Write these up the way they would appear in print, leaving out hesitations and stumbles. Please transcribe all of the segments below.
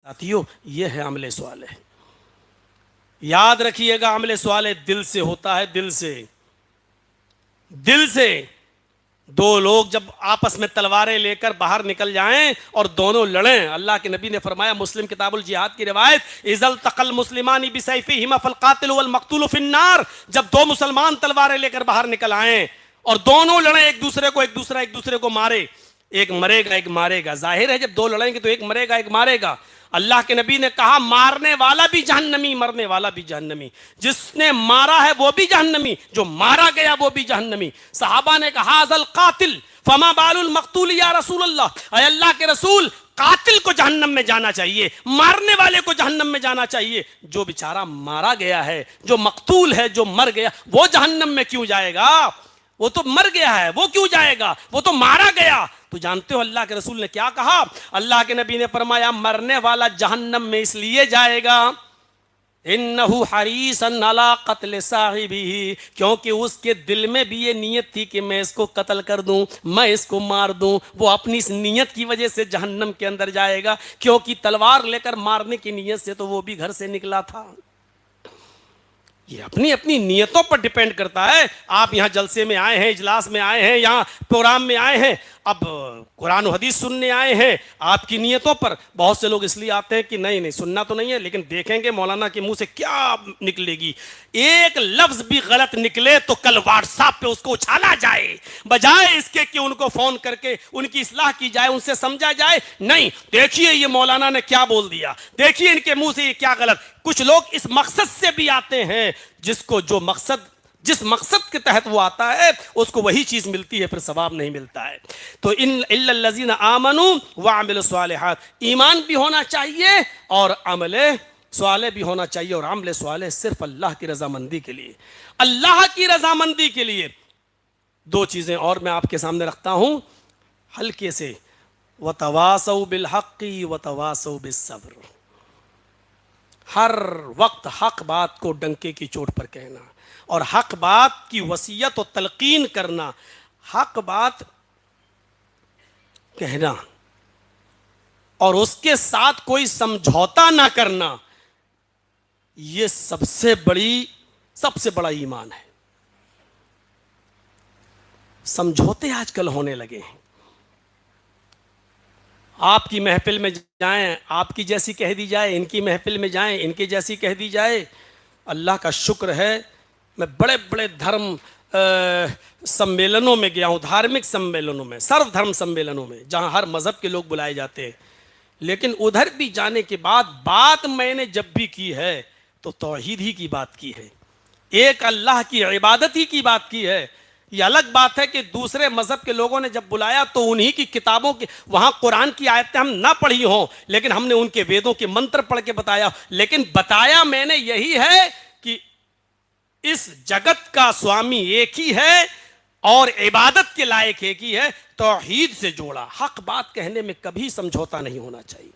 ساتھیو یہ ہے عمل صالح. یاد رکھیے گا عمل صالح دل سے ہوتا ہے, دل سے. دل سے. دو لوگ جب آپس میں تلواریں لے کر باہر نکل جائیں اور دونوں لڑیں, اللہ کے نبی نے فرمایا, مسلم کتاب الجہاد کی روایت, اذا التقى المسلمان بسيفيهما فالقاتل والمقتول في النار. جب دو مسلمان تلواریں لے کر باہر نکل آئیں اور دونوں لڑیں ایک دوسرے کو, ایک دوسرے کو مارے, ایک مرے گا ایک مارے گا. ظاہر ہے جب دو لڑیں گے تو ایک مرے گا ایک مارے گا. اللہ کے نبی نے کہا مارنے والا بھی جہنمی, مرنے والا بھی جہنمی. جس نے مارا ہے وہ بھی جہنمی, جو مارا گیا وہ بھی جہنمی. صحابہ نے کہا ذل قاتل فما بال المقتول یا رسول اللہ, اے اللہ کے رسول قاتل کو جہنم میں جانا چاہیے, مارنے والے کو جہنم میں جانا چاہیے, جو بیچارہ مارا گیا ہے, جو مقتول ہے, جو مر گیا, وہ جہنم میں کیوں جائے گا؟ وہ تو مر گیا ہے, وہ کیوں جائے گا؟ وہ تو مارا گیا. تو جانتے ہو اللہ کے رسول نے کیا کہا؟ اللہ کے نبی نے فرمایا مرنے والا جہنم میں اس لیے جائے گا انہو حریصن علی قتل صاحبہ, کیونکہ اس کے دل میں بھی یہ نیت تھی کہ میں اس کو قتل کر دوں, میں اس کو مار دوں. وہ اپنی اس نیت کی وجہ سے جہنم کے اندر جائے گا, کیونکہ تلوار لے کر مارنے کی نیت سے تو وہ بھی گھر سے نکلا تھا. یہ اپنی اپنی نیتوں پر ڈیپینڈ کرتا ہے. آپ یہاں جلسے میں آئے ہیں, اجلاس میں آئے ہیں, یہاں پروگرام میں آئے ہیں, اب قرآن و حدیث سننے آئے ہیں, آپ کی نیتوں پر. بہت سے لوگ اس لیے آتے ہیں کہ نہیں سننا تو نہیں ہے, لیکن دیکھیں گے مولانا کے منہ سے کیا نکلے گی. ایک لفظ بھی غلط نکلے تو کل واٹس ایپ پہ اس کو اچھالا جائے, بجائے اس کے کہ ان کو فون کر کے ان کی اصلاح کی جائے, ان سے سمجھا جائے. نہیں, دیکھیے یہ مولانا نے کیا بول دیا, دیکھیے ان کے منہ سے یہ کیا غلط. کچھ لوگ اس مقصد سے بھی آتے ہیں جس جس مقصد کے تحت وہ آتا ہے اس کو وہی چیز ملتی ہے, پھر ثواب نہیں ملتا ہے. تو الا الذین آمنوا وعملوا الصالحات, ایمان بھی ہونا چاہیے اور عمل صالح بھی ہونا چاہیے, اور عمل صالح صرف اللہ کی رضامندی کے لیے, اللہ کی رضامندی کے لیے. دو چیزیں اور میں آپ کے سامنے رکھتا ہوں ہلکے سے, وتواصوا بالحق وتواصوا بالصبر. ہر وقت حق بات کو ڈنکے کی چوٹ پر کہنا اور حق بات کی وصیت و تلقین کرنا, حق بات کہنا اور اس کے ساتھ کوئی سمجھوتا نہ کرنا, یہ سب سے بڑا ایمان ہے. سمجھوتے آج کل ہونے لگے ہیں. آپ کی محفل میں جائیں, آپ کی جیسی کہہ دی جائے, ان کی محفل میں جائیں, ان کی جیسی کہہ دی جائے. اللہ کا شکر ہے میں بڑے بڑے دھرم سمیلنوں میں گیا ہوں, دھارمک سمیلنوں میں, سرو دھرم سمیلنوں میں, جہاں ہر مذہب کے لوگ بلائے جاتے ہیں. لیکن ادھر بھی جانے کے بعد بات میں نے جب بھی کی ہے تو توحید ہی کی بات کی ہے, ایک اللہ کی عبادت ہی کی بات کی ہے. یہ الگ بات ہے کہ دوسرے مذہب کے لوگوں نے جب بلایا تو انہی کی کتابوں کے وہاں قرآن کی آیتیں ہم نہ پڑھی ہوں, لیکن ہم نے ان کے ویدوں کے منتر پڑھ کے بتایا. لیکن بتایا میں نے یہی ہے کہ اس جگت کا سوامی ایک ہی ہے اور عبادت کے لائق ایک ہی ہے. توحید سے جوڑا. حق بات کہنے میں کبھی سمجھوتا نہیں ہونا چاہیے.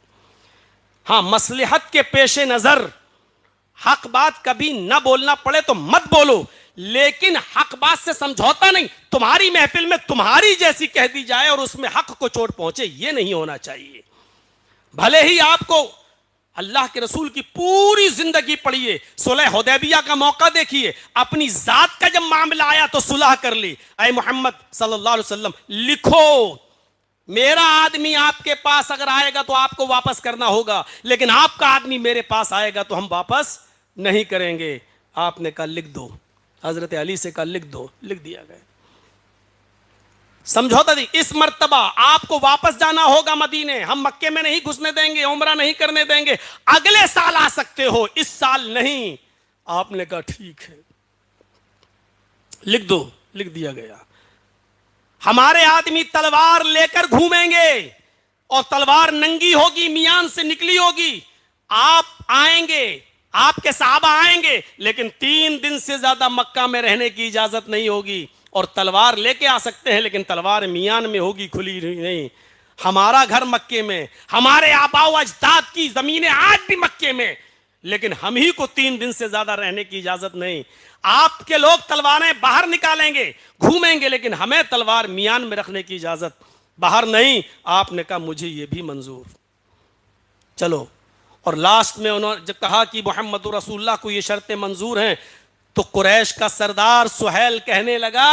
ہاں, مصلحت کے پیش نظر حق بات کبھی نہ بولنا پڑے تو مت بولو, لیکن حق بات سے سمجھوتا نہیں. تمہاری محفل میں تمہاری جیسی کہہ دی جائے اور اس میں حق کو چوٹ پہنچے, یہ نہیں ہونا چاہیے. بھلے ہی آپ کو اللہ کے رسول کی پوری زندگی پڑھیے, صلح حدیبیہ کا موقع دیکھیے, اپنی ذات کا جب معاملہ آیا تو صلح کر لی. اے محمد صلی اللہ علیہ وسلم لکھو, میرا آدمی آپ کے پاس اگر آئے گا تو آپ کو واپس کرنا ہوگا, لیکن آپ کا آدمی میرے پاس آئے گا تو ہم واپس نہیں کریں گے. آپ نے کہا لکھ دو, حضرت علی سے کہا لکھ دو, لکھ دیا گیا. سمجھوتا دی. اس مرتبہ آپ کو واپس جانا ہوگا مدینے, ہم مکے میں نہیں گھسنے دیں گے, عمرہ نہیں کرنے دیں گے, اگلے سال آ سکتے ہو, اس سال نہیں. آپ نے کہا ٹھیک ہے, لکھ دو, لکھ دیا گیا. ہمارے آدمی تلوار لے کر گھومیں گے اور تلوار ننگی ہوگی, میان سے نکلی ہوگی. آپ آئیں گے, آپ کے صحابہ آئیں گے, لیکن 3 دن سے زیادہ مکہ میں رہنے کی اجازت نہیں ہوگی. اور تلوار لے کے آ سکتے ہیں لیکن تلوار میان میں ہوگی, کھلی نہیں. ہمارا گھر مکے میں, ہمارے آباء و اجداد کی زمینیں آج بھی مکے میں, لیکن ہم ہی کو 3 دن سے زیادہ رہنے کی اجازت نہیں. آپ کے لوگ تلواریں باہر نکالیں گے, گھومیں گے, لیکن ہمیں تلوار میان میں رکھنے کی اجازت باہر نہیں. آپ نے کہا مجھے یہ بھی منظور. چلو اور لاسٹ میں انہوں نے جب کہا کہ محمد رسول اللہ کو یہ شرطیں منظور ہیں تو قریش کا سردار سہیل کہنے لگا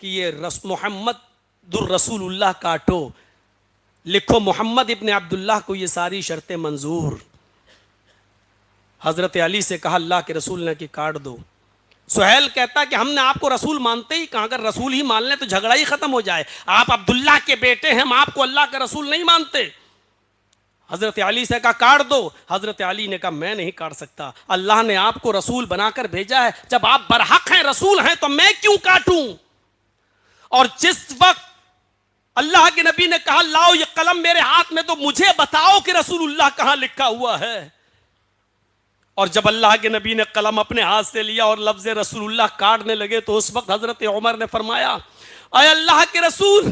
کہ یہ محمد الرسول اللہ کاٹو، لکھو محمد ابن عبداللہ کو یہ ساری شرطیں منظور۔ حضرت علی سے کہا اللہ کے رسول نے کہ کاٹ دو۔ سہیل کہتا کہ ہم نے آپ کو رسول مانتے ہی کہاں، اگر رسول ہی مان لیں تو جھگڑا ہی ختم ہو جائے، آپ عبداللہ کے بیٹے ہیں، ہم آپ کو اللہ کا رسول نہیں مانتے۔ حضرت علی سے کہا کاٹ دو۔ حضرت علی نے کہا میں نہیں کاٹ سکتا، اللہ نے آپ کو رسول بنا کر بھیجا ہے، جب آپ برحق ہیں رسول ہیں تو میں کیوں کاٹوں؟ اور جس وقت اللہ کے نبی نے کہا لاؤ یہ قلم میرے ہاتھ میں تو مجھے بتاؤ کہ رسول اللہ کہاں لکھا ہوا ہے، اور جب اللہ کے نبی نے قلم اپنے ہاتھ سے لیا اور لفظ رسول اللہ کاٹنے لگے تو اس وقت حضرت عمر نے فرمایا اے اللہ کے رسول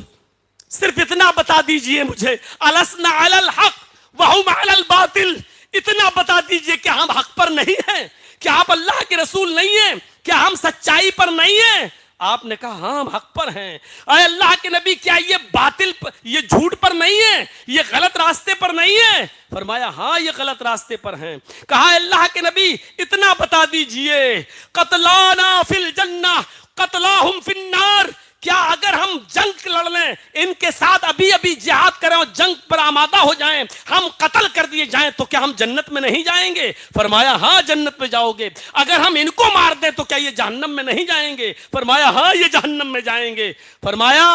صرف اتنا بتا دیجئے مجھے، السنا علی الحق وہم علی الباطل، اتنا بتا دیجئے کہ ہم حق پر نہیں ہیں، کیا آپ اللہ کے رسول نہیں ہیں، کیا ہم سچائی پر نہیں ہیں؟ آپ نے کہا ہاں ہم حق پر ہیں۔ اے اللہ کے نبی کیا یہ باطل یہ جھوٹ پر نہیں ہے، یہ غلط راستے پر نہیں ہے؟ فرمایا ہاں یہ غلط راستے پر ہیں۔ کہا اللہ کے نبی اتنا بتا دیجئے قتلانا فی الجنہ قتلاہم فی النار، کیا اگر ہم جنگ لڑ لیں ان کے ساتھ ابھی جہاد کریں اور جنگ پر آمادہ ہو جائیں، ہم قتل کر دیے جائیں تو کیا ہم جنت میں نہیں جائیں گے؟ فرمایا ہاں جنت میں جاؤ گے۔ اگر ہم ان کو مار دیں تو کیا یہ جہنم میں نہیں جائیں گے؟ فرمایا ہاں یہ جہنم میں جائیں گے۔ فرمایا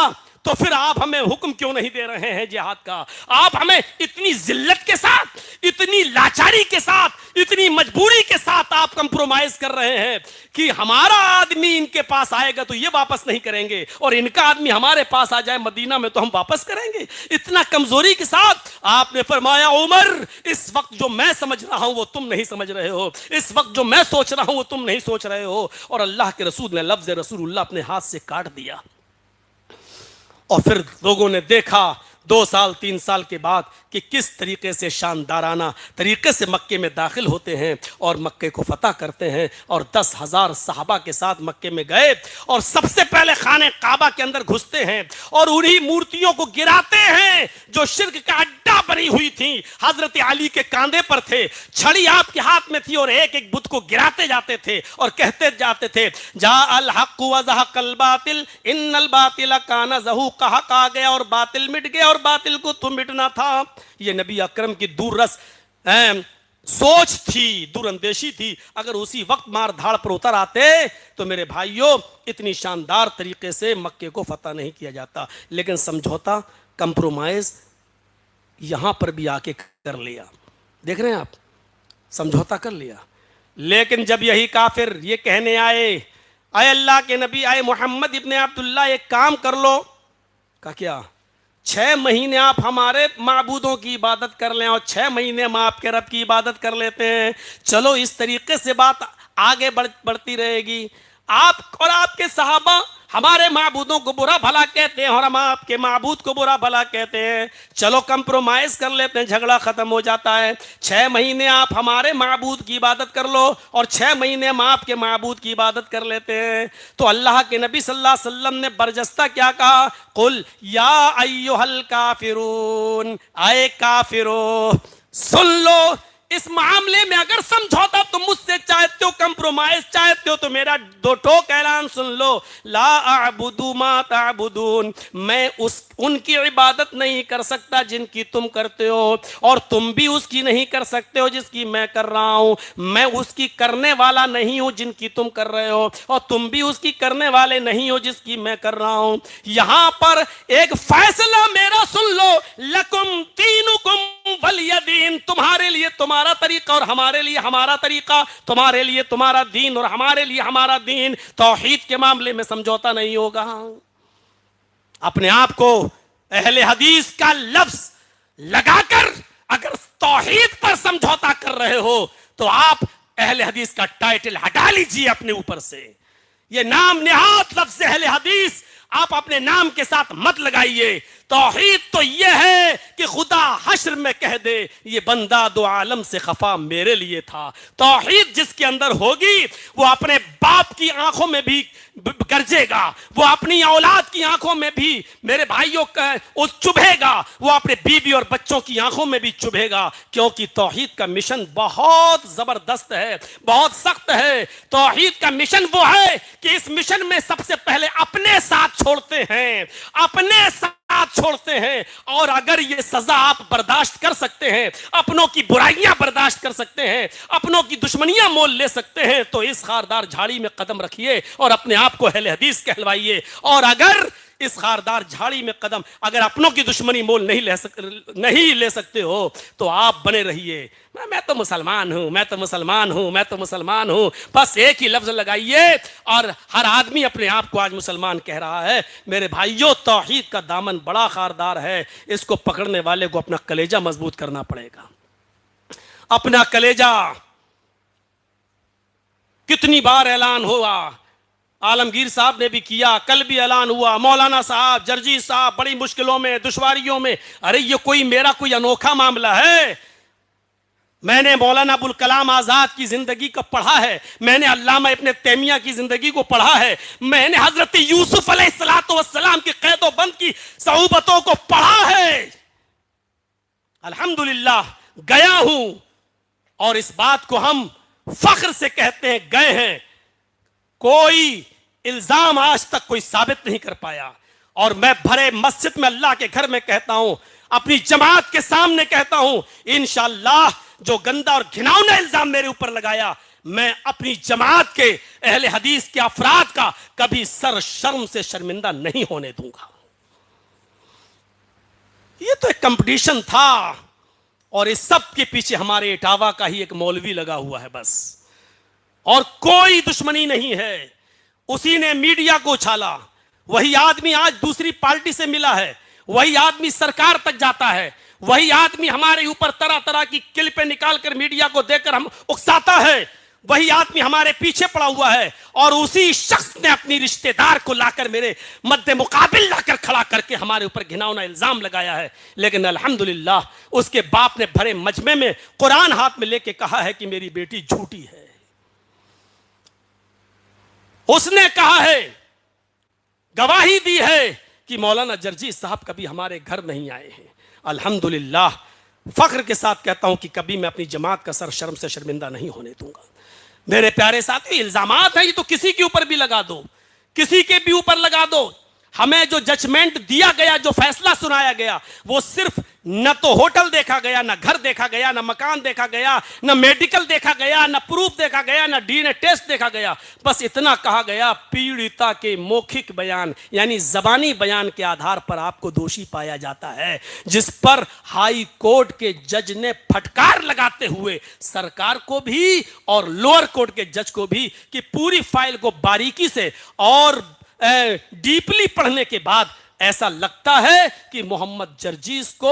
تو پھر آپ ہمیں حکم کیوں نہیں دے رہے ہیں جہاد کا؟ آپ ہمیں اتنی ذلت کے ساتھ، اتنی لاچاری کے ساتھ، اتنی مجبوری کے ساتھ آپ کمپرومائز کر رہے ہیں کہ ہمارا آدمی ان کے پاس آئے گا تو یہ واپس نہیں کریں گے، اور ان کا آدمی ہمارے پاس آ جائے مدینہ میں تو ہم واپس کریں گے۔ اتنا کمزوری کے ساتھ آپ نے فرمایا عمر اس وقت جو میں سمجھ رہا ہوں وہ تم نہیں سمجھ رہے ہو، اس وقت جو میں سوچ رہا ہوں وہ تم نہیں سوچ رہے ہو۔ اور اللہ کے رسول نے لفظ رسول اللہ اپنے ہاتھ سے کاٹ دیا، اور پھر لوگوں نے دیکھا 2 سال 3 سال کے بعد کہ کس طریقے سے شاندارانہ طریقے سے مکے میں داخل ہوتے ہیں اور مکے کو فتح کرتے ہیں، اور 10,000 صحابہ کے ساتھ مکے میں گئے اور سب سے پہلے خانہ کعبہ کے اندر گھستے ہیں اور انہی مورتیوں کو گراتے ہیں جو شرک کا اڈا بنی ہوئی تھیں۔ حضرت علی کے کاندھے پر تھے، چھڑی آپ کے ہاتھ میں تھی، اور ایک ایک بت کو گراتے جاتے تھے اور کہتے جاتے تھے جاء الحق وزهق الباطل ان الباطل کان زہوقا، حق آ گیا اور باطل مٹ گیا اور باطل کو تو مٹنا تھا۔ یہ نبی اکرم کی دور رس سوچ تھی، دور اندیشی تھی۔ اگر اسی وقت مار دھاڑ پر اتر آتے تو میرے بھائیوں اتنی شاندار طریقے سے مکے کو فتح نہیں کیا جاتا، لیکن سمجھوتا کمپرومائز یہاں پر بھی آ کے کر لیا۔ دیکھ رہے ہیں آپ، سمجھوتا کر لیا۔ لیکن جب یہی کافر یہ کہنے آئے اے اللہ کے نبی، اے محمد ابن عبداللہ ایک کام کر لو، کہا کیا؟ 6 مہینے آپ ہمارے معبودوں کی عبادت کر لیں اور 6 مہینے ہم آپ کے رب کی عبادت کر لیتے ہیں، چلو اس طریقے سے بات آگے بڑھتی رہے گی۔ آپ اور آپ کے صحابہ ہمارے معبودوں کو برا بھلا کہتے ہیں اور ہم آپ کے معبود کو برا بھلا کہتے ہیں، چلو کمپرومائز کر لیتے ہیں، جھگڑا ختم ہو جاتا ہے۔ 6 مہینے آپ ہمارے معبود کی عبادت کر لو اور 6 مہینے ہم آپ کے معبود کی عبادت کر لیتے ہیں۔ تو اللہ کے نبی صلی اللہ علیہ وسلم نے برجستہ کیا کہا؟ قل یا ایھا الکافرون، اے کافرو سن لو، اس معاملے میں اگر سمجھوتا تم مجھ سے چاہتے ہو، کمپرومائز چاہتے ہو، تو میرا 2 ٹوک اعلان سن لو، لا اعبد ما تعبدون، میں ان کی عبادت نہیں کر سکتا جن کی تم کرتے ہو، اور تم بھی اس کی نہیں کر سکتے ہو جس کی میں کر رہا ہوں، میں اس کی کرنے والا نہیں ہوں جن کی تم کر رہے ہو، اور تم بھی اس کی کرنے والے نہیں ہو جس کی میں کر رہا ہوں۔ یہاں پر ایک فیصلہ میرا سن لو، لکم دینکم ولی دین، تمہارے لیے تمہارا طریقہ اور ہمارے لیے ہمارا طریقہ، تمہارے لیے تمہارا دین اور ہمارے لیے ہمارا دین۔ توحید کے معاملے میں سمجھوتا نہیں ہوگا۔ اپنے آپ کو اہل حدیث کا لفظ لگا کر اگر توحید پر سمجھوتا کر رہے ہو تو آپ اہل حدیث کا ٹائٹل ہٹا لیجیے اپنے اوپر سے۔ یہ نام نہاد لفظ اہل حدیث آپ اپنے نام کے ساتھ مت لگائیے. توحید تو یہ ہے کہ خدا حشر میں کہہ دے یہ بندہ دو عالم سے خفا میرے لیے تھا. توحید جس کے اندر ہوگی وہ اپنے باپ کی آنکھوں میں بھی گرجے گا, وہ اپنی اولاد کی آنکھوں میں بھی میرے بھائیوں چبھے گا, وہ اپنے بیوی اور بچوں کی آنکھوں میں بھی چبھے گا, کیونکہ توحید کا مشن بہت زبردست ہے, بہت سخت ہے. توحید کا مشن وہ ہے کہ اس مشن میں سب سے پہلے اپنے ساتھ چھوڑتے ہیں, اپنے ساتھ چھوڑتے ہیں. اور اگر یہ سزا آپ برداشت کر سکتے ہیں, اپنوں کی برائیاں برداشت کر سکتے ہیں, اپنوں کی دشمنیاں مول لے سکتے ہیں, تو اس خاردار جھاڑی میں قدم رکھیے اور اپنے آپ کو اہل حدیث کہلوائیے. اور اگر اس خاردار جھاڑی میں قدم اگر اپنوں کی دشمنی مول نہیں لے سکتے ہو تو آپ بنے رہیے میں تو مسلمان ہوں, میں تو مسلمان ہوں, میں تو مسلمان ہوں. بس ایک ہی لفظ لگائیے اور ہر آدمی اپنے آپ کو آج مسلمان کہہ رہا ہے. میرے بھائیوں, توحید کا دامن بڑا خاردار ہے, اس کو پکڑنے والے کو اپنا کلیجہ مضبوط کرنا پڑے گا. اپنا کلیجہ. کتنی بار اعلان ہوا, عالمگیر صاحب نے بھی کیا, کل بھی اعلان ہوا, مولانا صاحب, جرجی صاحب بڑی مشکلوں میں, دشواریوں میں. ارے یہ میرا کوئی انوکھا معاملہ ہے؟ میں نے مولانا ابوالکلام آزاد کی زندگی کو پڑھا ہے, میں نے علامہ ابن تیمیہ کی زندگی کو پڑھا ہے, میں نے حضرت یوسف علیہ السلام کی قید و بند کی صعوبتوں کو پڑھا ہے. الحمدللہ گیا ہوں, اور اس بات کو ہم فخر سے کہتے ہیں گئے ہیں. کوئی الزام آج تک کوئی ثابت نہیں کر پایا. اور میں بھرے مسجد میں اللہ کے گھر میں کہتا ہوں, اپنی جماعت کے سامنے کہتا ہوں, انشاءاللہ جو گندا اور گھناؤنا الزام میرے اوپر لگایا, میں اپنی جماعت کے اہل حدیث کے افراد کا کبھی سر شرم سے شرمندہ نہیں ہونے دوں گا. یہ تو ایک کمپٹیشن تھا, اور اس سب کے پیچھے ہمارے اٹاوا کا ہی ایک مولوی لگا ہوا ہے بس, اور کوئی دشمنی نہیں ہے. اسی نے میڈیا کو اچھالا. وہی آدمی آج دوسری پارٹی سے ملا ہے, وہی آدمی سرکار تک جاتا ہے, وہی آدمی ہمارے اوپر طرح طرح کی کلپیں نکال کر میڈیا کو دے کر ہم اکساتا ہے, وہی آدمی ہمارے پیچھے پڑا ہوا ہے. اور اسی شخص نے اپنی رشتہ دار کو لا کر میرے مد مقابل لا کر کھڑا کر کے ہمارے اوپر گھناؤنا الزام لگایا ہے. لیکن الحمدللہ اس کے باپ نے بھرے مجمع میں قرآن ہاتھ میں لے کے کہا ہے کہ میری بیٹی جھوٹی ہے. اس نے کہا ہے, گواہی دی ہے کہ مولانا جرجی صاحب کبھی ہمارے گھر نہیں آئے ہیں. الحمدللہ فخر کے ساتھ کہتا ہوں کہ کبھی میں اپنی جماعت کا سر شرم سے شرمندہ نہیں ہونے دوں گا. میرے پیارے ساتھی, الزامات ہیں یہ تو کسی کے اوپر بھی لگا دو, کسی کے بھی اوپر لگا دو. ہمیں جو ججمنٹ دیا گیا, جو فیصلہ سنایا گیا, وہ صرف نہ تو ہوٹل دیکھا گیا, نہ گھر دیکھا گیا, نہ مکان دیکھا گیا, نہ میڈیکل دیکھا گیا, نہ پروف دیکھا گیا, نہ ڈی این اے ٹیسٹ دیکھا گیا. بس اتنا کہا گیا, پیڑیتا کے موکھک بیان یعنی زبانی بیان کے آدھار پر آپ کو دوشی پایا جاتا ہے, جس پر ہائی کورٹ کے جج نے پھٹکار لگاتے ہوئے سرکار کو بھی اور لوور کورٹ کے جج کو بھی کہ پوری فائل کو باریکی سے اور ڈیپلی پڑھنے کے بعد ایسا لگتا ہے کہ محمد جرجیز کو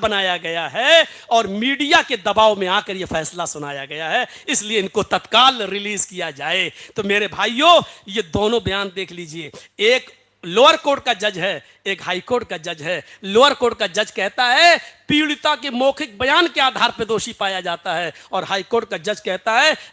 بنایا گیا ہے اور میڈیا کے دباؤ میں آ کر یہ فیصلہ سنایا گیا ہے, اس لیے ان کو تتکال ریلیز کیا جائے. تو میرے بھائیوں, یہ دونوں بیان دیکھ لیجئے, ایک لوور کورٹ کا جج ہے, ایک ہائی کورٹ کا جج ہے. لوور کورٹ کا جج کہتا ہے پیڑیتا کے موکھک بیان کے آدھار پہ دوشی پایا جاتا ہے, اور ہائی کورٹ کا جج کہتا ہے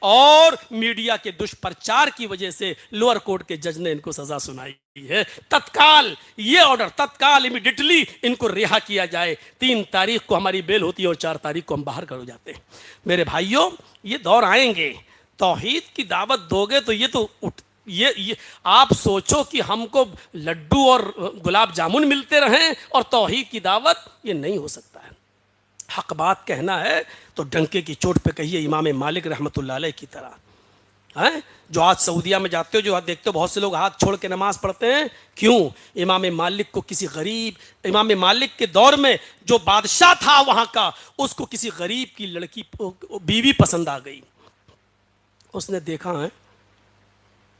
اور میڈیا کے دشپرچار کی وجہ سے لوور کورٹ کے جج نے ان کو سزا سنائی ہے. تتکال یہ آرڈر, تتکال امیڈیٹلی ان کو رہا کیا جائے. 3 تاریخ کو ہماری بیل ہوتی ہے اور 4 تاریخ کو ہم باہر کر جاتے ہیں. میرے بھائیوں, یہ دور آئیں گے, توحید کی دعوت دو گے تو یہ آپ سوچو کہ ہم کو لڈو اور گلاب جامن ملتے رہیں اور توحید کی دعوت, یہ نہیں ہو سکتا ہے. حق بات کہنا ہے تو ڈنکے کی چوٹ پہ کہیے, امام مالک رحمۃ اللہ علیہ کی طرح. جو آج سعودیہ میں جاتے ہو, جو آج دیکھتے ہو بہت سے لوگ ہاتھ چھوڑ کے نماز پڑھتے ہیں, کیوں؟ امام مالک کو کسی غریب, امام مالک کے دور میں جو بادشاہ تھا وہاں کا, اس کو کسی غریب کی لڑکی بیوی پسند آ گئی. اس نے دیکھا ہے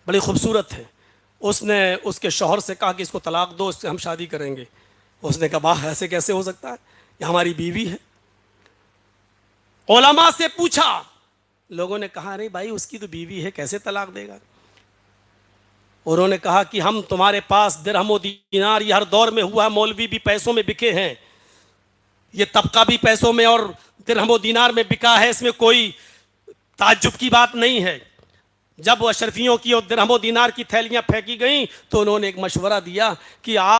بڑی خوبصورت ہے, اس نے اس کے شوہر سے کہا کہ اس کو طلاق دو, اس سے ہم شادی کریں گے. اس نے کہا واہ, ایسے کیسے ہو سکتا ہے, یہ ہماری بیوی ہے. علماء سے پوچھا, لوگوں نے کہا نہیں بھائی اس کی تو بیوی ہے کیسے طلاق دے گا. انہوں نے کہا کہ ہم تمہارے پاس درہم و دینار یہ ہر دور میں ہوا ہے, مولوی بھی پیسوں میں بکے ہیں, یہ طبقہ بھی پیسوں میں اور درہم و دینار میں بکا ہے, اس میں کوئی تعجب کی بات نہیں ہے. جب وہ اشرفیوں کی اور درہم و دینار کی تھیلیاں پھینکی گئیں تو انہوں نے ایک مشورہ دیا کہ آپ